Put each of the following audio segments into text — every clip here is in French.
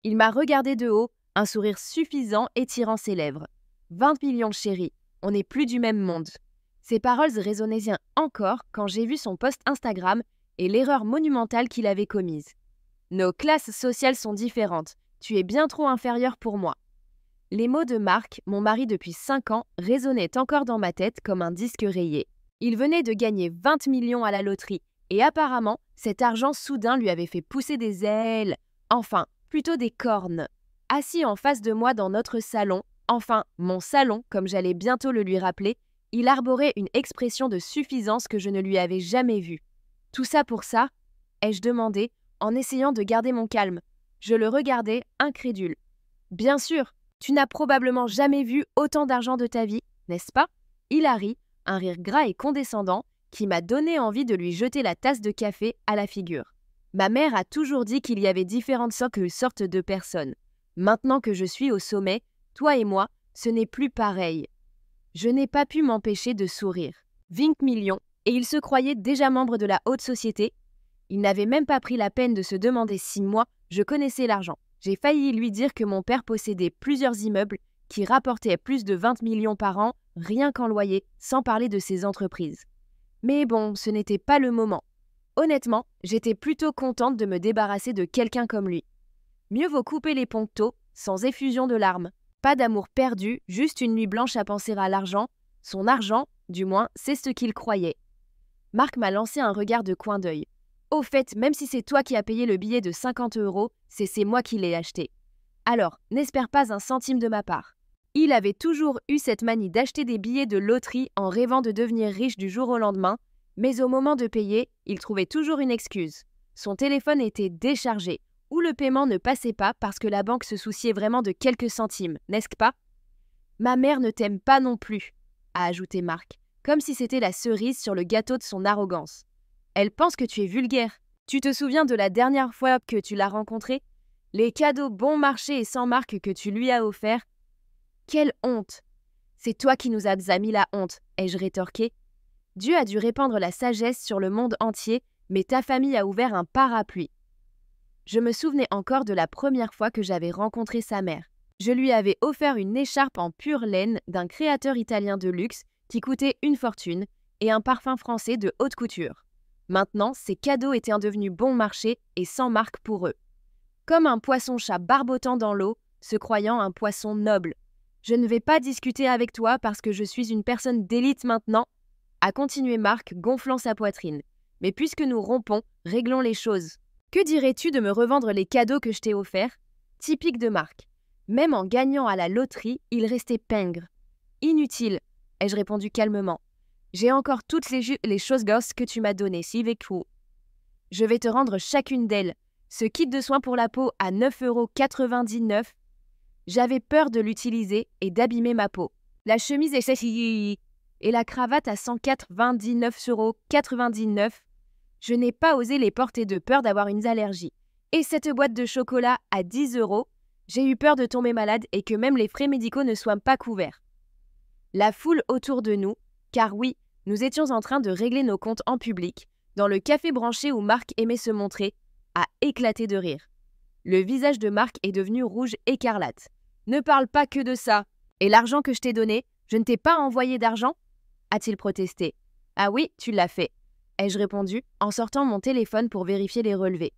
Il m'a regardé de haut, un sourire suffisant étirant ses lèvres. 20 millions, chérie, on n'est plus du même monde. Ces paroles résonnaient encore quand j'ai vu son post Instagram et l'erreur monumentale qu'il avait commise. Nos classes sociales sont différentes. Tu es bien trop inférieur pour moi. Les mots de Marc, mon mari depuis 5 ans, résonnaient encore dans ma tête comme un disque rayé. Il venait de gagner 20 millions à la loterie et apparemment, cet argent soudain lui avait fait pousser des ailes. Enfin, plutôt des cornes. Assis en face de moi dans notre salon, enfin, mon salon, comme j'allais bientôt le lui rappeler, il arborait une expression de suffisance que je ne lui avais jamais vue. Tout ça pour ça, ai-je demandé, en essayant de garder mon calme. Je le regardais, incrédule. Bien sûr, tu n'as probablement jamais vu autant d'argent de ta vie, n'est-ce pas? Il a ri, un rire gras et condescendant, qui m'a donné envie de lui jeter la tasse de café à la figure. Ma mère a toujours dit qu'il y avait différentes sortes de personnes. Maintenant que je suis au sommet, toi et moi, ce n'est plus pareil. Je n'ai pas pu m'empêcher de sourire. 20 millions, et il se croyait déjà membre de la haute société. Il n'avait même pas pris la peine de se demander si moi, je connaissais l'argent. J'ai failli lui dire que mon père possédait plusieurs immeubles qui rapportaient plus de 20 millions par an, rien qu'en loyer, sans parler de ses entreprises. Mais bon, ce n'était pas le moment. Honnêtement, j'étais plutôt contente de me débarrasser de quelqu'un comme lui. Mieux vaut couper les ponts tôt, sans effusion de larmes. Pas d'amour perdu, juste une nuit blanche à penser à l'argent. Son argent, du moins, c'est ce qu'il croyait. Marc m'a lancé un regard de coin d'œil. Au fait, même si c'est toi qui as payé le billet de 50 €, c'est moi qui l'ai acheté. Alors, n'espère pas un centime de ma part. Il avait toujours eu cette manie d'acheter des billets de loterie en rêvant de devenir riche du jour au lendemain, mais au moment de payer, il trouvait toujours une excuse. Son téléphone était déchargé, ou le paiement ne passait pas parce que la banque se souciait vraiment de quelques centimes, n'est-ce pas? Ma mère ne t'aime pas non plus, a ajouté Marc, comme si c'était la cerise sur le gâteau de son arrogance. Elle pense que tu es vulgaire. Tu te souviens de la dernière fois que tu l'as rencontrée? Les cadeaux bon marché et sans marque que tu lui as offerts? Quelle honte! C'est toi qui nous as mis la honte, ai-je rétorqué. Dieu a dû répandre la sagesse sur le monde entier, mais ta famille a ouvert un parapluie. Je me souvenais encore de la première fois que j'avais rencontré sa mère. Je lui avais offert une écharpe en pure laine d'un créateur italien de luxe qui coûtait une fortune et un parfum français de haute couture. Maintenant, ces cadeaux étaient devenus bon marché et sans marque pour eux. Comme un poisson-chat barbotant dans l'eau, se croyant un poisson noble. Je ne vais pas discuter avec toi parce que je suis une personne d'élite maintenant, a continué Marc, gonflant sa poitrine. Mais puisque nous rompons, réglons les choses. Que dirais-tu de me revendre les cadeaux que je t'ai offerts? Typique de Marc. Même en gagnant à la loterie, il restait pingre. Inutile, ai-je répondu calmement. J'ai encore toutes les choses gosses que tu m'as données, si vécu. Je vais te rendre chacune d'elles. Ce kit de soins pour la peau à 9,99 €. J'avais peur de l'utiliser et d'abîmer ma peau. La chemise et la cravate à 199,99 €. Je n'ai pas osé les porter de peur d'avoir une allergie. Et cette boîte de chocolat à 10 €, j'ai eu peur de tomber malade et que même les frais médicaux ne soient pas couverts. La foule autour de nous, car oui, nous étions en train de régler nos comptes en public, dans le café branché où Marc aimait se montrer, a éclaté de rire. Le visage de Marc est devenu rouge écarlate. Ne parle pas que de ça. Et l'argent que je t'ai donné, je ne t'ai pas envoyé d'argent? A-t-il protesté. Ah oui, tu l'as fait, ai-je répondu en sortant mon téléphone pour vérifier les relevés.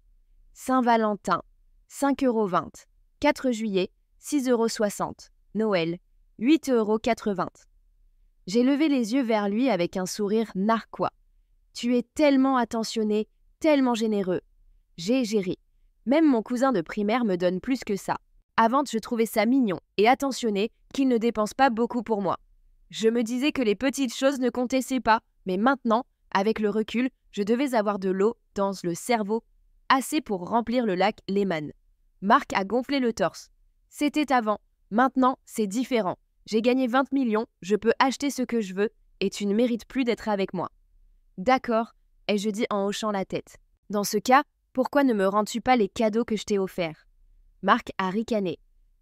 Saint-Valentin, 5,20 €. 4 juillet, 6,60 €. Noël, 8,80 €. J'ai levé les yeux vers lui avec un sourire narquois. Tu es tellement attentionné, tellement généreux. J'ai ri. Même mon cousin de primaire me donne plus que ça. Avant, je trouvais ça mignon et attentionné qu'il ne dépense pas beaucoup pour moi. Je me disais que les petites choses ne comptaient pas, mais maintenant, avec le recul, je devais avoir de l'eau dans le cerveau, assez pour remplir le lac Lehman. Marc a gonflé le torse. C'était avant, maintenant c'est différent. J'ai gagné 20 millions, je peux acheter ce que je veux et tu ne mérites plus d'être avec moi. D'accord, ai-je dit en hochant la tête. Dans ce cas, pourquoi ne me rends-tu pas les cadeaux que je t'ai offerts? Marc a ricané.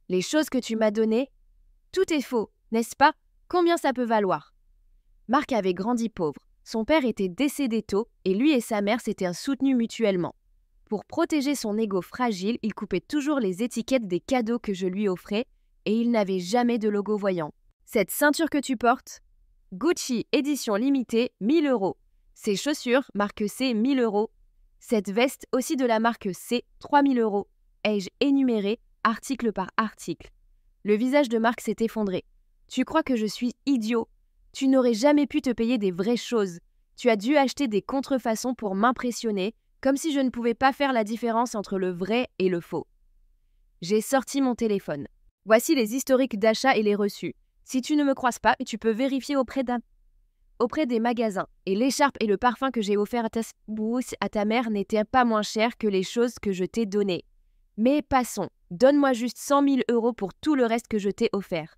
Les choses que tu m'as données? Tout est faux, n'est-ce pas? Combien ça peut valoir? Marc avait grandi pauvre. Son père était décédé tôt et lui et sa mère s'étaient soutenus mutuellement. Pour protéger son ego fragile, il coupait toujours les étiquettes des cadeaux que je lui offrais et il n'avait jamais de logo voyant. Cette ceinture que tu portes, Gucci édition limitée, 1000 €. Ces chaussures, marque C, 1000 €. Cette veste, aussi de la marque C, 3000 €. Ai-je énuméré, article par article. Le visage de Marc s'est effondré. Tu crois que je suis idiot? Tu n'aurais jamais pu te payer des vraies choses. Tu as dû acheter des contrefaçons pour m'impressionner, comme si je ne pouvais pas faire la différence entre le vrai et le faux. J'ai sorti mon téléphone. Voici les historiques d'achat et les reçus. Si tu ne me croises pas, tu peux vérifier auprès des magasins. Et l'écharpe et le parfum que j'ai offert à ta mère n'étaient pas moins chers que les choses que je t'ai données. Mais passons, donne-moi juste 100 000 € pour tout le reste que je t'ai offert.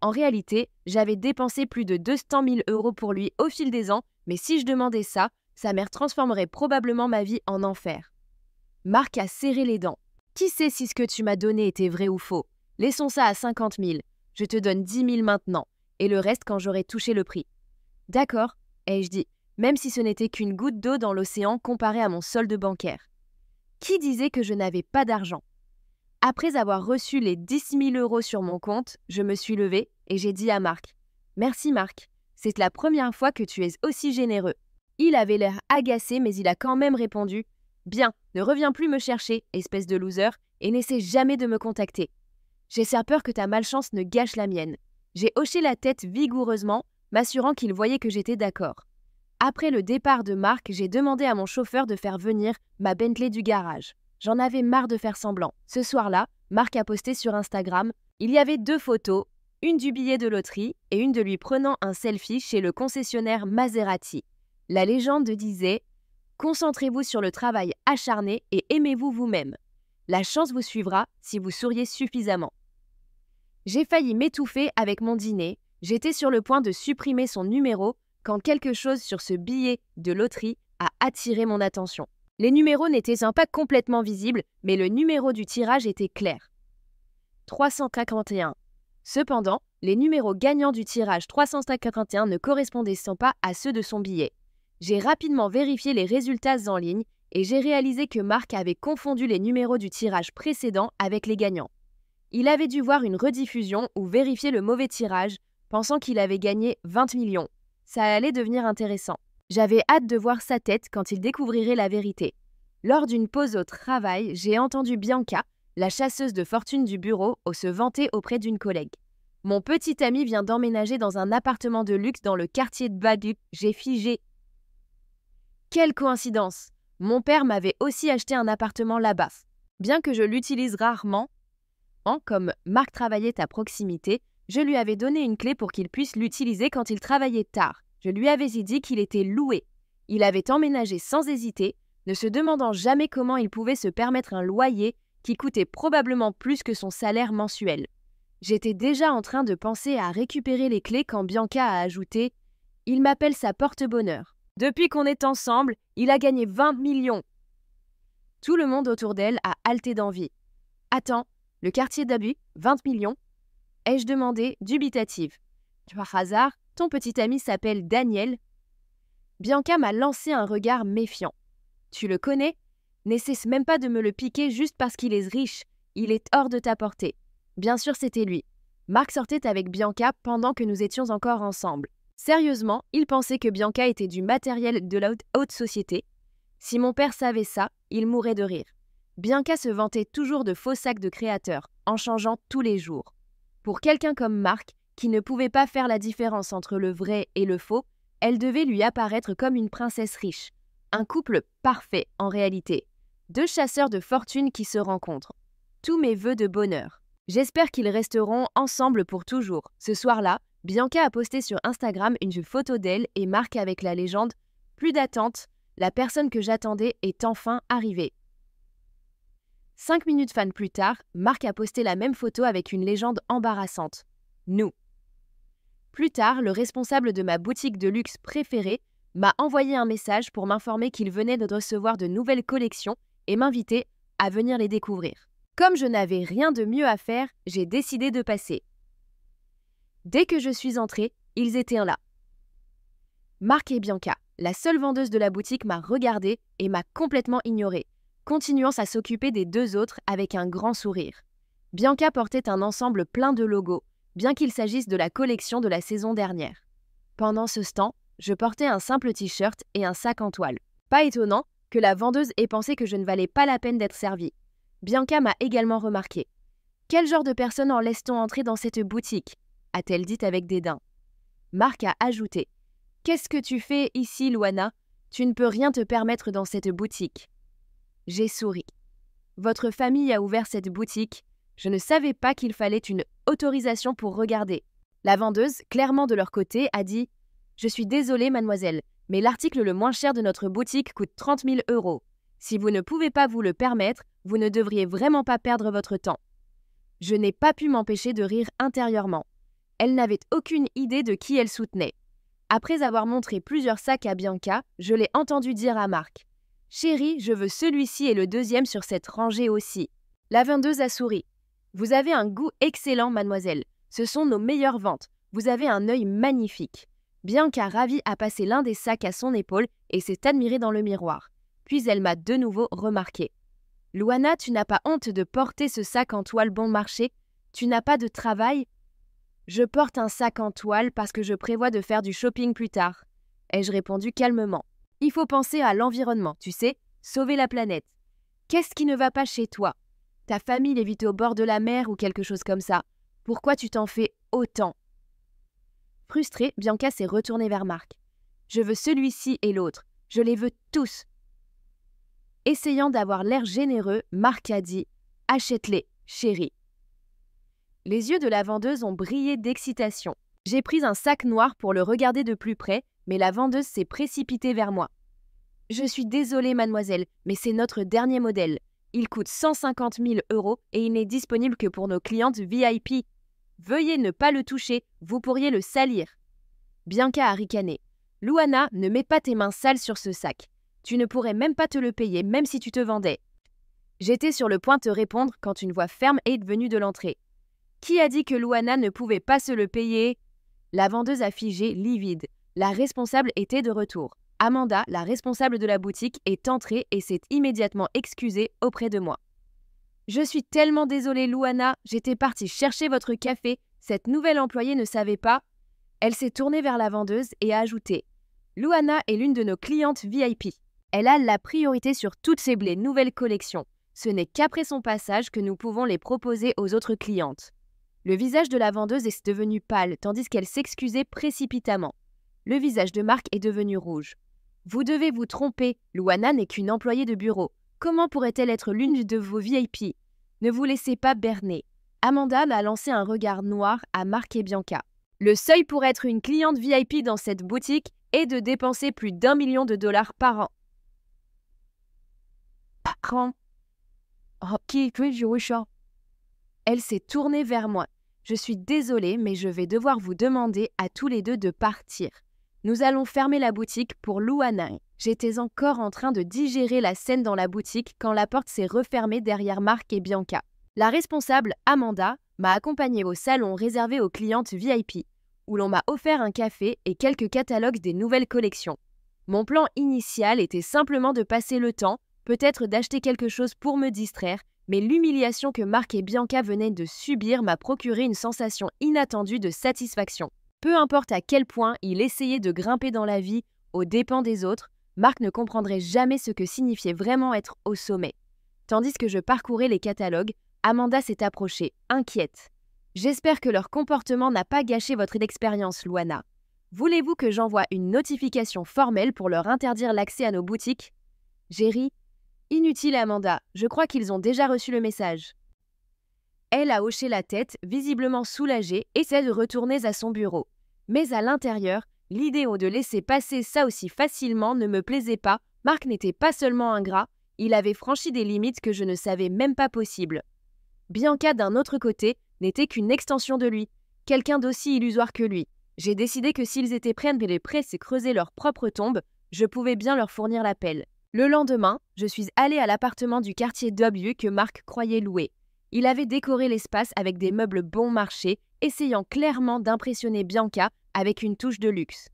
En réalité, j'avais dépensé plus de 200 000 € pour lui au fil des ans, mais si je demandais ça, sa mère transformerait probablement ma vie en enfer. Marc a serré les dents. Qui sait si ce que tu m'as donné était vrai ou faux? Laissons ça à 50 000. Je te donne 10 000 maintenant, et le reste quand j'aurai touché le prix. D'accord, ai-je dit, même si ce n'était qu'une goutte d'eau dans l'océan comparé à mon solde bancaire. Qui disait que je n'avais pas d'argent? Après avoir reçu les 10 000 € sur mon compte, je me suis levée et j'ai dit à Marc « Merci Marc, c'est la première fois que tu es aussi généreux. » Il avait l'air agacé mais il a quand même répondu « Bien, ne reviens plus me chercher, espèce de loser, et n'essaie jamais de me contacter. J'ai si peur que ta malchance ne gâche la mienne. » J'ai hoché la tête vigoureusement, m'assurant qu'il voyait que j'étais d'accord. Après le départ de Marc, j'ai demandé à mon chauffeur de faire venir ma Bentley du garage. J'en avais marre de faire semblant. Ce soir-là, Marc a posté sur Instagram. Il y avait 2 photos, une du billet de loterie et une de lui prenant un selfie chez le concessionnaire Maserati. La légende disait « Concentrez-vous sur le travail acharné et aimez-vous vous-même. La chance vous suivra si vous souriez suffisamment. » J'ai failli m'étouffer avec mon dîner. J'étais sur le point de supprimer son numéro quand quelque chose sur ce billet de loterie a attiré mon attention. Les numéros n'étaient pas complètement visibles, mais le numéro du tirage était clair. 351. Cependant, les numéros gagnants du tirage 351 ne correspondaient pas à ceux de son billet. J'ai rapidement vérifié les résultats en ligne et j'ai réalisé que Marc avait confondu les numéros du tirage précédent avec les gagnants. Il avait dû voir une rediffusion ou vérifier le mauvais tirage, pensant qu'il avait gagné 20 millions. Ça allait devenir intéressant. J'avais hâte de voir sa tête quand il découvrirait la vérité. Lors d'une pause au travail, j'ai entendu Bianca, la chasseuse de fortune du bureau, se vanter auprès d'une collègue. « Mon petit ami vient d'emménager dans un appartement de luxe dans le quartier de Badu. J'ai figé. » Quelle coïncidence! Mon père m'avait aussi acheté un appartement là-bas. Bien que je l'utilise rarement, comme Marc travaillait à proximité, je lui avais donné une clé pour qu'il puisse l'utiliser quand il travaillait tard. Je lui avais dit qu'il était loué. Il avait emménagé sans hésiter, ne se demandant jamais comment il pouvait se permettre un loyer qui coûtait probablement plus que son salaire mensuel. J'étais déjà en train de penser à récupérer les clés quand Bianca a ajouté « Il m'appelle sa porte-bonheur. Depuis qu'on est ensemble, il a gagné 20 millions. » Tout le monde autour d'elle a halté d'envie. « Attends, le quartier d'Abu, 20 millions ?» ai-je demandé, dubitative. Par hasard, ton petit ami s'appelle Daniel. Bianca m'a lancé un regard méfiant. Tu le connais? N'essaie même pas de me le piquer juste parce qu'il est riche. Il est hors de ta portée. Bien sûr, c'était lui. Marc sortait avec Bianca pendant que nous étions encore ensemble. Sérieusement, il pensait que Bianca était du matériel de la haute société. Si mon père savait ça, il mourrait de rire. Bianca se vantait toujours de faux sacs de créateurs, en changeant tous les jours. Pour quelqu'un comme Marc, qui ne pouvait pas faire la différence entre le vrai et le faux, elle devait lui apparaître comme une princesse riche. Un couple parfait en réalité. 2 chasseurs de fortune qui se rencontrent. Tous mes vœux de bonheur. J'espère qu'ils resteront ensemble pour toujours. Ce soir-là, Bianca a posté sur Instagram une photo d'elle et Marc avec la légende « Plus d'attente, la personne que j'attendais est enfin arrivée ». 5 minutes fan plus tard, Marc a posté la même photo avec une légende embarrassante. Nous. Plus tard, le responsable de ma boutique de luxe préférée m'a envoyé un message pour m'informer qu'il venait de recevoir de nouvelles collections et m'inviter à venir les découvrir. Comme je n'avais rien de mieux à faire, j'ai décidé de passer. Dès que je suis entrée, ils étaient là. Marc et Bianca, la seule vendeuse de la boutique, m'a regardée et m'a complètement ignorée. continuant à s'occuper des deux autres avec un grand sourire. Bianca portait un ensemble plein de logos, bien qu'il s'agisse de la collection de la saison dernière. Pendant ce temps, je portais un simple t-shirt et un sac en toile. Pas étonnant que la vendeuse ait pensé que je ne valais pas la peine d'être servie. Bianca m'a également remarqué. « Quel genre de personne en laisse-t-on entrer dans cette boutique ?» a-t-elle dit avec dédain. Marc a ajouté. « Qu'est-ce que tu fais ici, Luana? Tu ne peux rien te permettre dans cette boutique. » J'ai souri. « Votre famille a ouvert cette boutique. Je ne savais pas qu'il fallait une autorisation pour regarder. » La vendeuse, clairement de leur côté, a dit « Je suis désolée, mademoiselle, mais l'article le moins cher de notre boutique coûte 30 000 €. Si vous ne pouvez pas vous le permettre, vous ne devriez vraiment pas perdre votre temps. » Je n'ai pas pu m'empêcher de rire intérieurement. Elle n'avait aucune idée de qui elle soutenait. Après avoir montré plusieurs sacs à Bianca, je l'ai entendu dire à Marc « Chérie, je veux celui-ci et le deuxième sur cette rangée aussi. » La vendeuse a souri. « Vous avez un goût excellent, mademoiselle. Ce sont nos meilleures ventes. Vous avez un œil magnifique. » Bianca, ravie, a passé l'un des sacs à son épaule et s'est admirée dans le miroir. Puis elle m'a de nouveau remarqué. « Luana, tu n'as pas honte de porter ce sac en toile bon marché? Tu n'as pas de travail ?»« Je porte un sac en toile parce que je prévois de faire du shopping plus tard. » ai-je répondu calmement. « Il faut penser à l'environnement, tu sais, sauver la planète. Qu'est-ce qui ne va pas chez toi? Ta famille est vite au bord de la mer ou quelque chose comme ça. Pourquoi tu t'en fais autant ?» Frustrée, Bianca s'est retournée vers Marc. « Je veux celui-ci et l'autre. Je les veux tous. » Essayant d'avoir l'air généreux, Marc a dit « Achète-les, chérie. » Les yeux de la vendeuse ont brillé d'excitation. J'ai pris un sac noir pour le regarder de plus près, mais la vendeuse s'est précipitée vers moi. « Je suis désolée, mademoiselle, mais c'est notre dernier modèle. Il coûte 150 000 € et il n'est disponible que pour nos clientes VIP. Veuillez ne pas le toucher, vous pourriez le salir. » Bianca a ricané. « Luana, ne mets pas tes mains sales sur ce sac. Tu ne pourrais même pas te le payer, même si tu te vendais. » J'étais sur le point de répondre quand une voix ferme est venue de l'entrée. « Qui a dit que Luana ne pouvait pas se le payer ?» La vendeuse a figé, livide. La responsable était de retour. Amanda, la responsable de la boutique, est entrée et s'est immédiatement excusée auprès de moi. « Je suis tellement désolée, Luana, j'étais partie chercher votre café. Cette nouvelle employée ne savait pas. » Elle s'est tournée vers la vendeuse et a ajouté « Luana est l'une de nos clientes VIP. Elle a la priorité sur toutes ces nouvelles collections. Ce n'est qu'après son passage que nous pouvons les proposer aux autres clientes. » Le visage de la vendeuse est devenu pâle, tandis qu'elle s'excusait précipitamment. Le visage de Marc est devenu rouge. « Vous devez vous tromper, Luana n'est qu'une employée de bureau. Comment pourrait-elle être l'une de vos VIP? Ne vous laissez pas berner. » Amanda a lancé un regard noir à Marc et Bianca. « Le seuil pour être une cliente VIP dans cette boutique est de dépenser plus d'1 million de dollars par an. » Elle s'est tournée vers moi. « Je suis désolée, mais je vais devoir vous demander à tous les deux de partir. Nous allons fermer la boutique pour Luana. » J'étais encore en train de digérer la scène dans la boutique quand la porte s'est refermée derrière Marc et Bianca. La responsable, Amanda, m'a accompagnée au salon réservé aux clientes VIP, où l'on m'a offert un café et quelques catalogues des nouvelles collections. Mon plan initial était simplement de passer le temps, peut-être d'acheter quelque chose pour me distraire, mais l'humiliation que Marc et Bianca venaient de subir m'a procuré une sensation inattendue de satisfaction. Peu importe à quel point il essayait de grimper dans la vie aux dépens des autres, Marc ne comprendrait jamais ce que signifiait vraiment être au sommet. Tandis que je parcourais les catalogues, Amanda s'est approchée, inquiète. « J'espère que leur comportement n'a pas gâché votre expérience, Luana. Voulez-vous que j'envoie une notification formelle pour leur interdire l'accès à nos boutiques ?» J'ai ri. « Inutile, Amanda, je crois qu'ils ont déjà reçu le message. » Elle a hoché la tête, visiblement soulagée, et s'est retournée à son bureau. Mais à l'intérieur, l'idée de laisser passer ça aussi facilement ne me plaisait pas. Marc n'était pas seulement ingrat, il avait franchi des limites que je ne savais même pas possibles. Bianca, d'un autre côté, n'était qu'une extension de lui, quelqu'un d'aussi illusoire que lui. J'ai décidé que s'ils étaient prêts à se creuser leur propre tombe, je pouvais bien leur fournir la pelle. Le lendemain, je suis allée à l'appartement du quartier W que Marc croyait louer. Il avait décoré l'espace avec des meubles bon marché, essayant clairement d'impressionner Bianca avec une touche de luxe.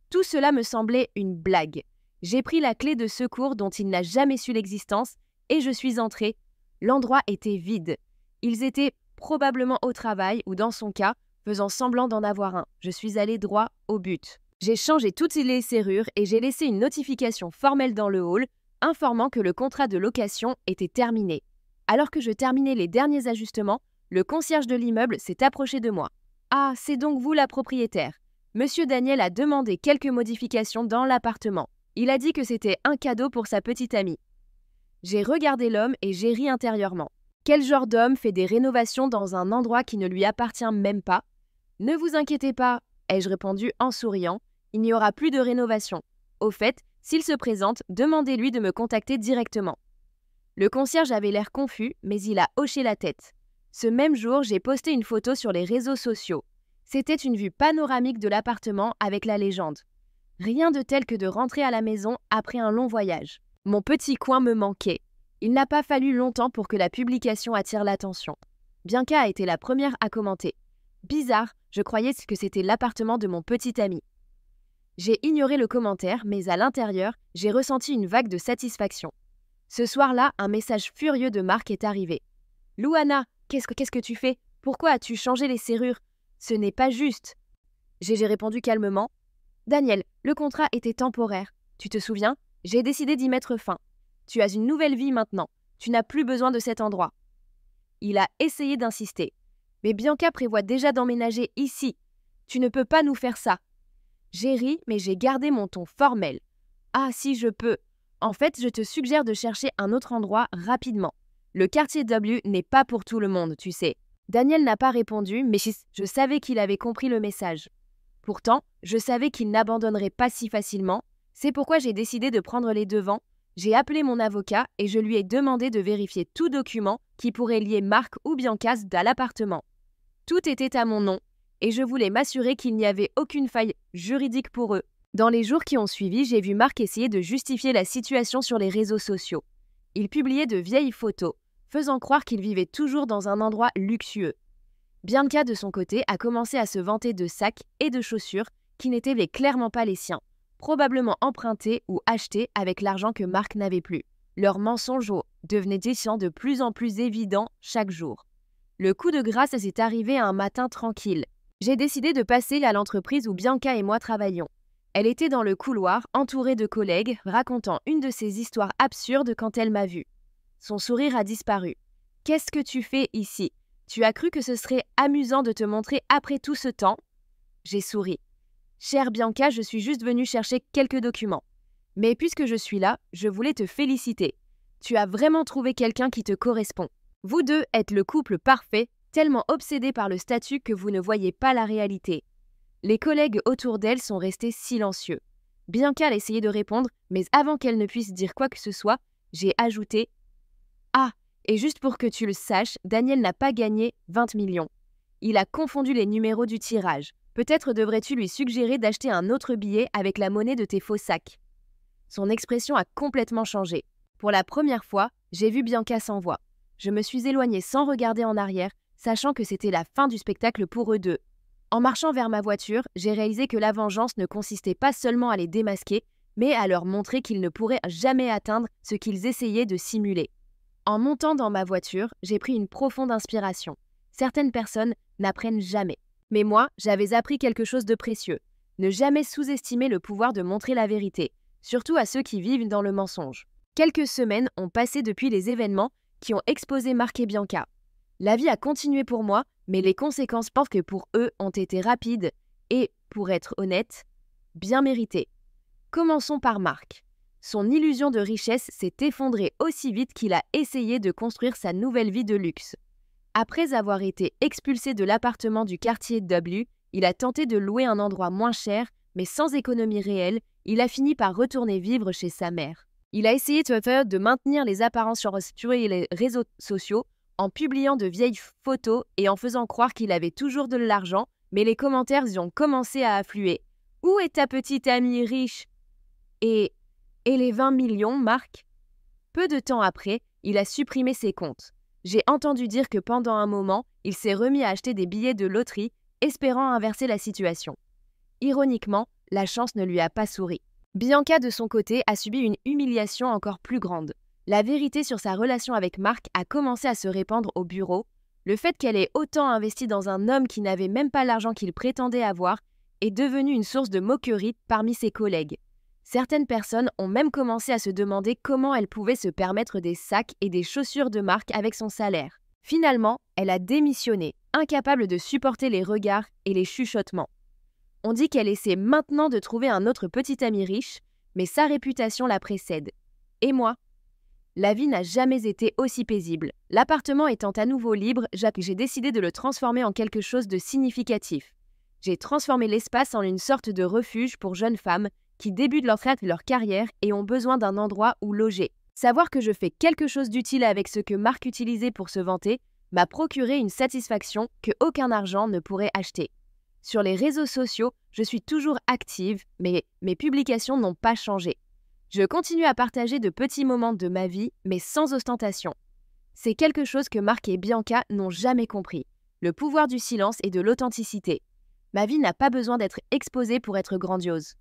Tout cela me semblait une blague. J'ai pris la clé de secours dont il n'a jamais su l'existence et je suis entrée. L'endroit était vide. Ils étaient probablement au travail ou dans son cas, faisant semblant d'en avoir un. Je suis allée droit au but. J'ai changé toutes les serrures et j'ai laissé une notification formelle dans le hall informant que le contrat de location était terminé. Alors que je terminais les derniers ajustements, le concierge de l'immeuble s'est approché de moi. « Ah, c'est donc vous la propriétaire. Monsieur Daniel a demandé quelques modifications dans l'appartement. Il a dit que c'était un cadeau pour sa petite amie. » J'ai regardé l'homme et j'ai ri intérieurement. Quel genre d'homme fait des rénovations dans un endroit qui ne lui appartient même pas ? « Ne vous inquiétez pas, » ai-je répondu en souriant. « Il n'y aura plus de rénovation. Au fait, s'il se présente, demandez-lui de me contacter directement. » Le concierge avait l'air confus, mais il a hoché la tête. Ce même jour, j'ai posté une photo sur les réseaux sociaux. C'était une vue panoramique de l'appartement avec la légende. Rien de tel que de rentrer à la maison après un long voyage. Mon petit coin me manquait. Il n'a pas fallu longtemps pour que la publication attire l'attention. Bianca a été la première à commenter. Bizarre, je croyais que c'était l'appartement de mon petit ami. J'ai ignoré le commentaire, mais à l'intérieur, j'ai ressenti une vague de satisfaction. Ce soir-là, un message furieux de Marc est arrivé. « Louana, qu'est-ce que tu fais ? Pourquoi as-tu changé les serrures ? Ce n'est pas juste. » J'ai répondu calmement. « Daniel, le contrat était temporaire. Tu te souviens ? J'ai décidé d'y mettre fin. Tu as une nouvelle vie maintenant. Tu n'as plus besoin de cet endroit. » Il a essayé d'insister. « Mais Bianca prévoit déjà d'emménager ici. Tu ne peux pas nous faire ça. » J'ai ri, mais j'ai gardé mon ton formel. « Ah, si je peux. En fait, je te suggère de chercher un autre endroit rapidement. Le quartier W n'est pas pour tout le monde, tu sais. » Daniel n'a pas répondu, mais je savais qu'il avait compris le message. Pourtant, je savais qu'il n'abandonnerait pas si facilement. C'est pourquoi j'ai décidé de prendre les devants. J'ai appelé mon avocat et je lui ai demandé de vérifier tout document qui pourrait lier Marc ou Bianca à l'appartement. Tout était à mon nom. Et je voulais m'assurer qu'il n'y avait aucune faille juridique pour eux. Dans les jours qui ont suivi, j'ai vu Marc essayer de justifier la situation sur les réseaux sociaux. Il publiait de vieilles photos, faisant croire qu'il vivait toujours dans un endroit luxueux. Bianca, de son côté, a commencé à se vanter de sacs et de chaussures qui n'étaient clairement pas les siens, probablement empruntés ou achetés avec l'argent que Marc n'avait plus. Leurs mensonges devenaient de plus en plus évidents chaque jour. Le coup de grâce s'est arrivé un matin tranquille. J'ai décidé de passer à l'entreprise où Bianca et moi travaillions. Elle était dans le couloir, entourée de collègues, racontant une de ses histoires absurdes quand elle m'a vue. Son sourire a disparu. « Qu'est-ce que tu fais ici ? Tu as cru que ce serait amusant de te montrer après tout ce temps ?» J'ai souri. « Chère Bianca, je suis juste venue chercher quelques documents. Mais puisque je suis là, je voulais te féliciter. Tu as vraiment trouvé quelqu'un qui te correspond. Vous deux êtes le couple parfait, tellement obsédés par le statut que vous ne voyez pas la réalité. » Les collègues autour d'elle sont restés silencieux. Bianca a essayé de répondre, mais avant qu'elle ne puisse dire quoi que ce soit, j'ai ajouté « Ah, et juste pour que tu le saches, Daniel n'a pas gagné 20 millions. Il a confondu les numéros du tirage. Peut-être devrais-tu lui suggérer d'acheter un autre billet avec la monnaie de tes faux sacs. » Son expression a complètement changé. Pour la première fois, j'ai vu Bianca sans voix. Je me suis éloignée sans regarder en arrière, sachant que c'était la fin du spectacle pour eux deux. En marchant vers ma voiture, j'ai réalisé que la vengeance ne consistait pas seulement à les démasquer, mais à leur montrer qu'ils ne pourraient jamais atteindre ce qu'ils essayaient de simuler. En montant dans ma voiture, j'ai pris une profonde inspiration. Certaines personnes n'apprennent jamais. Mais moi, j'avais appris quelque chose de précieux. Ne jamais sous-estimer le pouvoir de montrer la vérité, surtout à ceux qui vivent dans le mensonge. Quelques semaines ont passé depuis les événements qui ont exposé Marc et Bianca. La vie a continué pour moi, mais les conséquences portent que pour eux ont été rapides et, pour être honnête, bien méritées. Commençons par Marc. Son illusion de richesse s'est effondrée aussi vite qu'il a essayé de construire sa nouvelle vie de luxe. Après avoir été expulsé de l'appartement du quartier W, il a tenté de louer un endroit moins cher, mais sans économie réelle, il a fini par retourner vivre chez sa mère. Il a essayé de maintenir les apparences sur les réseaux sociaux en publiant de vieilles photos et en faisant croire qu'il avait toujours de l'argent, mais les commentaires y ont commencé à affluer. « Où est ta petite amie riche ?» Et les 20 millions, Marc ? Peu de temps après, il a supprimé ses comptes. J'ai entendu dire que pendant un moment, il s'est remis à acheter des billets de loterie, espérant inverser la situation. Ironiquement, la chance ne lui a pas souri. Bianca, de son côté, a subi une humiliation encore plus grande. La vérité sur sa relation avec Marc a commencé à se répandre au bureau. Le fait qu'elle ait autant investi dans un homme qui n'avait même pas l'argent qu'il prétendait avoir est devenu une source de moquerie parmi ses collègues. Certaines personnes ont même commencé à se demander comment elle pouvait se permettre des sacs et des chaussures de marque avec son salaire. Finalement, elle a démissionné, incapable de supporter les regards et les chuchotements. On dit qu'elle essaie maintenant de trouver un autre petit ami riche, mais sa réputation la précède. Et moi ? La vie n'a jamais été aussi paisible. L'appartement étant à nouveau libre, j'ai décidé de le transformer en quelque chose de significatif. J'ai transformé l'espace en une sorte de refuge pour jeunes femmes qui débutent leur carrière et ont besoin d'un endroit où loger. Savoir que je fais quelque chose d'utile avec ce que Marc utilisait pour se vanter m'a procuré une satisfaction que aucun argent ne pourrait acheter. Sur les réseaux sociaux, je suis toujours active, mais mes publications n'ont pas changé. Je continue à partager de petits moments de ma vie, mais sans ostentation. C'est quelque chose que Marc et Bianca n'ont jamais compris, le pouvoir du silence et de l'authenticité. Ma vie n'a pas besoin d'être exposée pour être grandiose.